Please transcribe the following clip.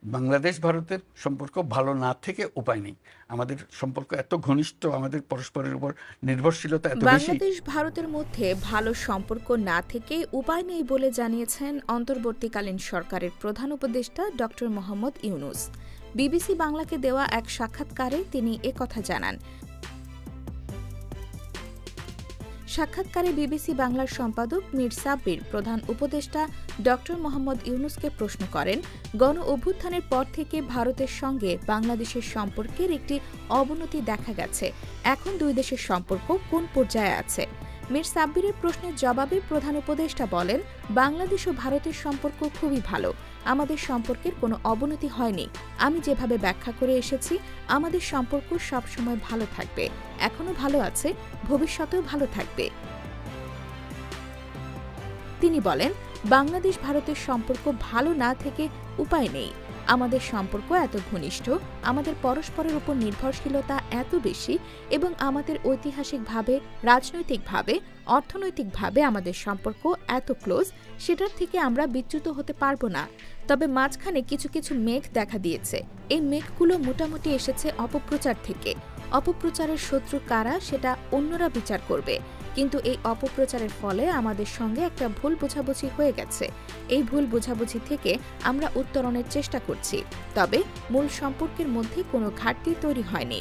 বাংলাদেশ ভারতের সম্পর্ক ভালো না থেকে উপায় নেই। আমাদের সম্পর্ক এত ঘনিষ্ঠ, আমাদের পরস্পরের উপর নির্ভরশীলতা এত বেশি। বাংলাদেশ ভারতের মধ্যে ভালো সম্পর্ক না থেকে উপায় নেই বলে জানিয়েছেন অন্তর্বর্তীকালীন সরকারের প্রধান উপদেষ্টা ডক্টর মোহাম্মদ ইউনূস। বিবিসি বাংলাকে দেওয়া এক সাক্ষাৎকারে তিনি একথা জানান। সাক্ষাৎকারে বিবিসি বাংলার সম্পাদক মীর সাব্বির প্রধান উপদেষ্টা ডক্টর মোহাম্মদ ইউনূসকে প্রশ্ন করেন, গণ অভ্যুত্থানের পর থেকে ভারতের সঙ্গে বাংলাদেশের সম্পর্কের একটি অবনতি দেখা গেছে। এখন দুই দেশের সম্পর্ক কোন পর্যায়ে আছে? মীর সাব্বিরের প্রশ্নের জবাবে প্রধান উপদেষ্টা বলেন, বাংলাদেশ ও ভারতের সম্পর্ক খুবই ভালো। আমাদের সম্পর্কের কোনো অবনতি হয়নি। আমি যেভাবে ব্যাখ্যা করে এসেছি, আমাদের সম্পর্ক সবসময় ভালো থাকবে, এখনো ভালো আছে, ভবিষ্যতেও ভালো থাকবে। তিনি বলেন, বাংলাদেশ ভারতের সম্পর্ক ভালো না থেকে উপায় নেই। আমাদের সম্পর্ক এত ঘনিষ্ঠ, আমাদের পরস্পরের উপর নির্ভরশীলতা এত বেশি এবং আমাদের ঐতিহাসিকভাবে, রাজনৈতিকভাবে, অর্থনৈতিকভাবে আমাদের সম্পর্ক এত ক্লোজ, সেটার থেকে আমরা বিচ্যুত হতে পারবো না। তবে মাঝখানে কিছু কিছু মেঘ দেখা দিয়েছে। এই মেঘগুলো মোটামুটি এসেছে অপপ্রচার থেকে। অপপ্রচারের শত্রু কারা সেটা অন্যরা বিচার করবে, কিন্তু এই অপপ্রচারের ফলে আমাদের সঙ্গে একটা ভুল বোঝাবুঝি হয়ে গেছে। এই ভুল বোঝাবুঝি থেকে আমরা উত্তরণের চেষ্টা করছি, তবে মূল সম্পর্কের মধ্যে কোনো ঘাটতি তৈরি হয়নি।